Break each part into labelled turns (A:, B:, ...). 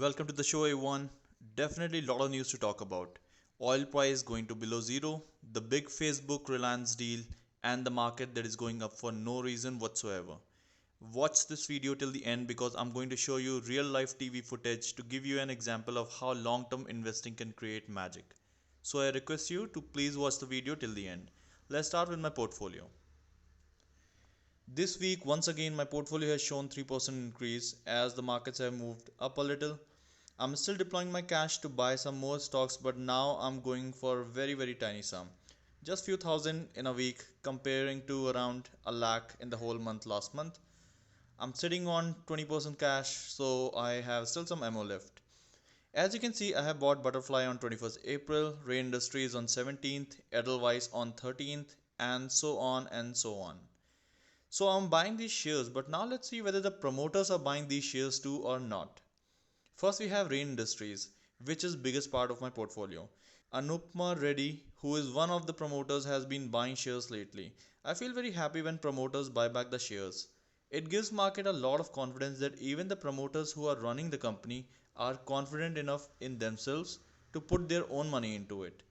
A: Welcome to the show, everyone. Definitely a lot of news to talk about. Oil price going to below zero, the big Facebook Reliance deal, and the market that is going up for no reason whatsoever. Watch this video till the end because I'm going to show you real life TV footage to give you an example of how long term investing can create magic. So I request you to please watch the video till the end. Let's start with my portfolio. This week, once again, my portfolio has shown 3% increase as the markets have moved up a little. I'm still deploying my cash to buy some more stocks, but now I'm going for very tiny sum. Just few thousand in a week comparing to around a lakh in the whole month last month. I'm sitting on 20% cash, so I have still some ammo left. As you can see, I have bought Butterfly on 21st April, Rain Industries on 17th, Edelweiss on 13th, and so on and so on. So I'm buying these shares, but now let's see whether the promoters are buying these shares too or not. First we have Rain Industries, which is biggest part of my portfolio. Anupma Reddy, who is one of the promoters, has been buying shares lately. I feel very happy when promoters buy back the shares. It gives market a lot of confidence that even the promoters who are running the company are confident enough in themselves to put their own money into it.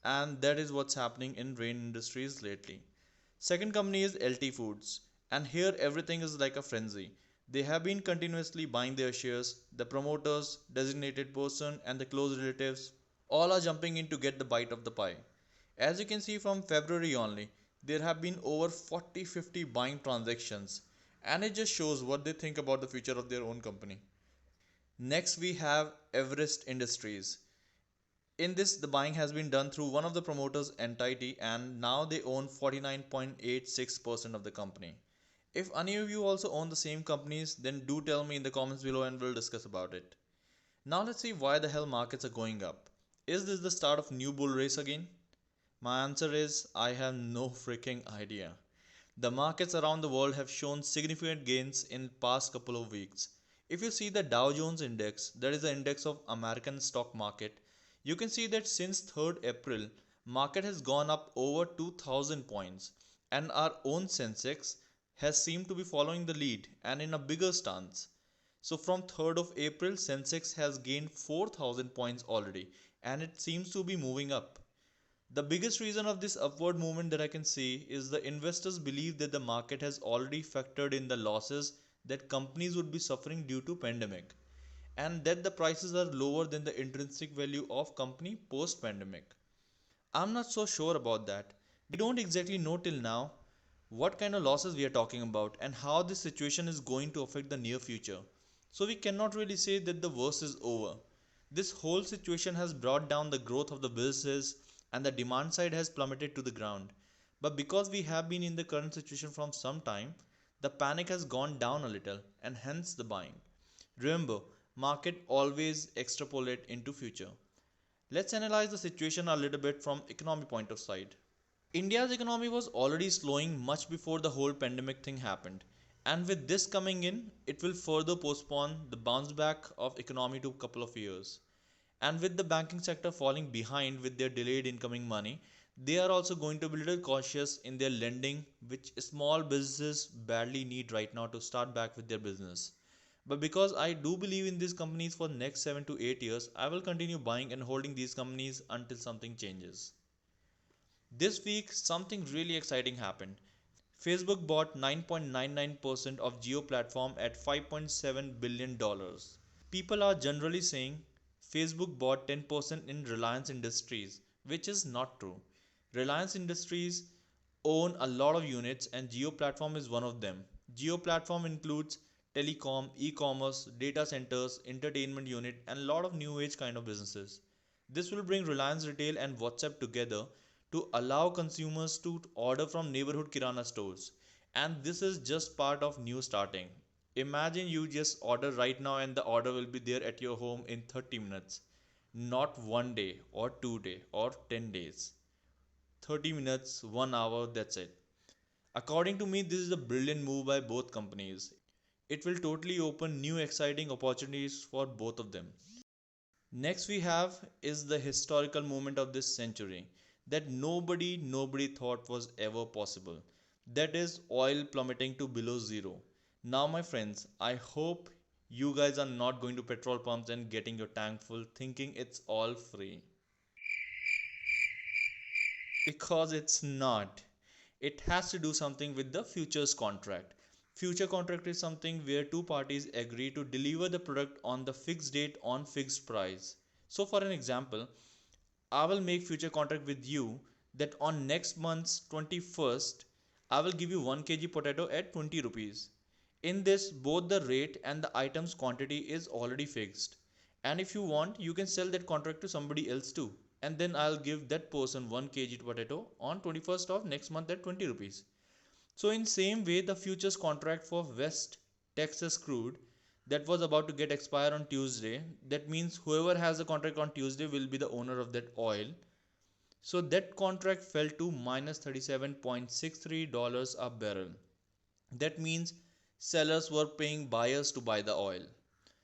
A: And that is what's happening in Rain Industries lately. Second company is LT Foods, and here everything is like a frenzy. They have been continuously buying their shares. The promoters, designated person, and the close relatives all are jumping in to get the bite of the pie. As you can see from February only, there have been over 40-50 buying transactions, and it just shows what they think about the future of their own company. Next, we have Everest Industries. In this, the buying has been done through one of the promoters' entity, and now they own 49.86% of the company. If any of you also own the same companies, then do tell me in the comments below and we'll discuss about it. Now let's see why the hell markets are going up. Is this the start of new bull race again? My answer is I have no freaking idea. The markets around the world have shown significant gains in past couple of weeks. If you see the Dow Jones index, that is the index of American stock market, you can see that since 3rd April, market has gone up over 2000 points and our own Sensex has seemed to be following the lead and in a bigger stance. So from 3rd of April, Sensex has gained 4000 points already and it seems to be moving up. The biggest reason of this upward movement that I can see is the investors believe that the market has already factored in the losses that companies would be suffering due to pandemic and that the prices are lower than the intrinsic value of company post pandemic. I'm not so sure about that. We don't exactly know till now what kind of losses we are talking about and how this situation is going to affect the near future. So we cannot really say that the worst is over. This whole situation has brought down the growth of the businesses and the demand side has plummeted to the ground. But because we have been in the current situation from some time, the panic has gone down a little and hence the buying. Remember, market always extrapolate into future. Let's analyze the situation a little bit from economy point of sight. India's economy was already slowing much before the whole pandemic thing happened. And with this coming in, it will further postpone the bounce back of economy to a couple of years. And with the banking sector falling behind with their delayed incoming money, they are also going to be a little cautious in their lending, which small businesses badly need right now to start back with their business. But because I do believe in these companies for next 7 to 8 years, I will continue buying and holding these companies until something changes. This week, something really exciting happened. Facebook bought 9.99% of Geo Platform at $5.7 billion. People are generally saying Facebook bought 10% in Reliance Industries, which is not true. Reliance Industries own a lot of units and Geo Platform is one of them. Geo Platform includes telecom, e-commerce, data centers, entertainment unit and a lot of new age kind of businesses. This will bring Reliance Retail and WhatsApp together to allow consumers to order from neighborhood kirana stores. And this is just part of new starting. Imagine you just order right now and the order will be there at your home in 30 minutes. Not 1 day or 2 day or 10 days. 30 minutes, 1 hour, that's it. According to me, this is a brilliant move by both companies. It will totally open new exciting opportunities for both of them. Next we have is the historical moment of this century that nobody thought was ever possible. That is oil plummeting to below zero. Now my friends, I hope You guys are not going to petrol pumps and getting your tank full thinking it's all free. Because it's not. It has to do something with the futures contract. Future contract is something where two parties agree to deliver the product on the fixed date on fixed price. So for an example, I will make future contract with you that on next month's 21st I will give you 1 kg potato at 20 rupees. In this both the rate and the item's quantity is already fixed. And if you want you can sell that contract to somebody else too. And then I'll give that person 1 kg potato on 21st of next month at 20 rupees. So in same way the futures contract for West Texas crude that was about to get expire on Tuesday, that means whoever has the contract on Tuesday will be the owner of that oil. So that contract fell to minus $37.63 a barrel. That means sellers were paying buyers to buy the oil.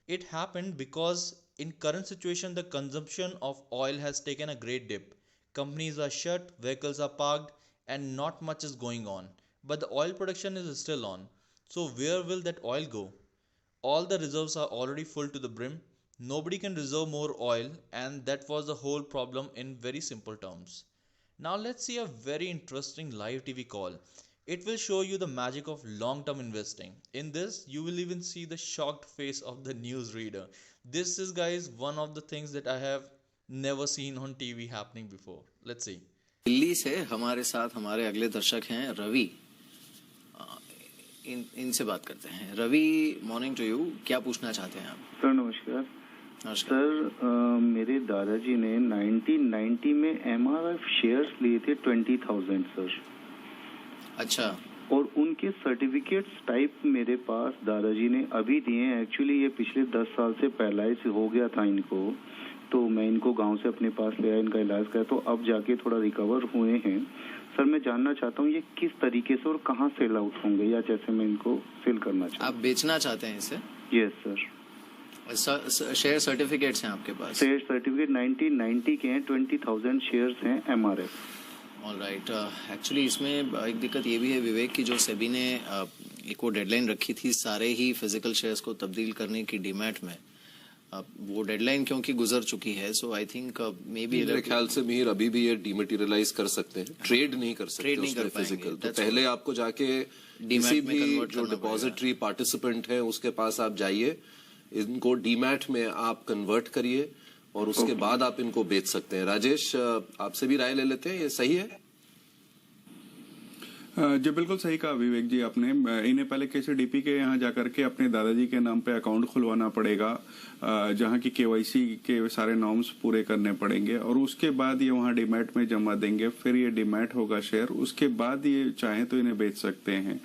A: It happened because in current situation the consumption of oil has taken a great dip. Companies are shut, vehicles are parked and not much is going on. But the oil production is still on. So where will that oil go? All the reserves are already full to the brim. Nobody can reserve more oil and that was the whole problem in very simple terms. Now let's see a very interesting live TV call. It will show you the magic of long-term investing. In this, you will even see the shocked face of the newsreader. This is guys one of the things that I have never seen on TV happening before. Let's see.
B: Delhi से हमारे साथ हमारे अगले दर्शक हैं रवि। इनसे बात करते हैं। Ravi, morning to you. क्या पूछना चाहते हैं आप?
C: सर नमस्कार।
B: नमस्कार
C: सर मेरे दादाजी ने 1990 में MRF शेयर्स लिए थे 20,000 सर।
B: अच्छा।
C: और उनके सर्टिफिकेट्स टाइप मेरे पास दादाजी ने अभी दिए हैं। एक्चुअली ये पिछले 10 साल से पैरालाइज हो गया था इनको, तो मैं इनको गांव से अपने पास ले आया, इनका इलाज किया, तो अब जाके थोड़ा रिकवर हुए हैं। सर मैं जानना चाहता हूँ ये किस तरीके से और कहाँ सेल आउट होंगे, या जैसे मैं इनको सेल करना चाहता हूँ।
B: आप बेचना चाहते हैं इसे?
C: Yes sir.
B: शेयर सर्टिफिकेट्स हैं आपके पास?
C: शेयर सर्टिफिकेट 1990 के हैं, 20,000 शेयर्स हैं MRF।
B: ऑलराइट। एक्चुअली इसमें एक दिक्कत ये भी है विवेक की जो सेबी ने एक वो डेडलाइन रखी थी सारे ही फिजिकल शेयर्स को तब्दील करने की डीमैट में। वो डेडलाइन क्योंकि गुजर चुकी है, सो आई थिंक मे बी
D: मेरे ख्याल से मीर अभी भी ये डीमेटेरियलाइज कर सकते हैं, ट्रेड नहीं कर सकते,
B: ट्रेड नहीं कर
D: फिजिकल। तो पहले आपको जाके किसी भी जो डिपॉजिटरी पार्टिसिपेंट है उसके पास आप जाइए, इनको डीमैट में आप कन्वर्ट करिए और उसके बाद आप इनको बेच सकते हैं। राजेश, आपसे भी राय ले लेते हैं, ये सही है?
E: जी बिल्कुल सही कहा विवेक जी आपने। इन्हें पहले KCDP के यहाँ जाकर के अपने दादाजी के नाम पे अकाउंट खुलवाना पड़ेगा, जहाँ की KYC के सारे नॉर्म्स पूरे करने पड़ेंगे और उसके बाद ये वहाँ डीमैट में जमा देंगे। फिर ये डीमैट होगा शेयर, उसके बाद ये चाहें तो इन्हें बेच सकते हैं।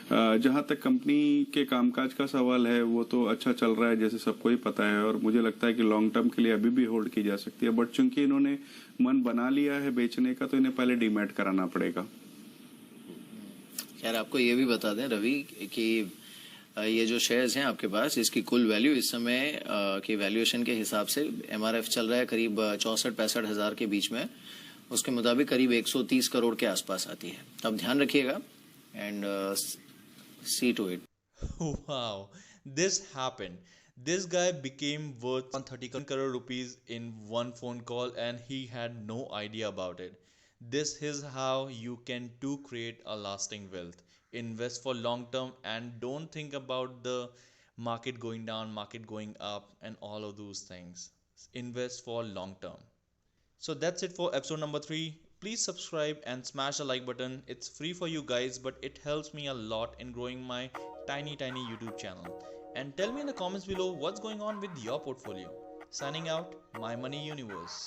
E: जहां तक कंपनी के कामकाज का सवाल है वो तो अच्छा चल रहा है जैसे सबको ही पता है, और मुझे लगता है कि लॉन्ग टर्म के लिए अभी भी होल्ड की जा सकती है। बट चूंकि इन्होंने मन बना लिया है बेचने का तो इन्हें पहले डीमैट कराना पड़ेगा।
B: खैर आपको ये भी बता दें रवि कि ये जो शेयर्स हैं आपके पास, इसकी कुल वैल्यू इस समय की वैल्यूएशन के हिसाब से MRF चल रहा है करीब 64-65 हजार के बीच में। उसके मुताबिक करीब 130 करोड़ के आसपास आती है। अब ध्यान रखिएगा and see to it.
A: Wow, this happened. This guy became worth 130 crore rupees in one phone call and he had no idea about it. This is how you can too create a lasting wealth. Invest for long term and don't think about the market going down, market going up and all of those things. Invest for long term. So that's it for episode number 3. Please subscribe and smash the like button. It's free for you guys, but it helps me a lot in growing my tiny YouTube channel. And tell me in the comments below what's going on with your portfolio. Signing out, My Money Universe.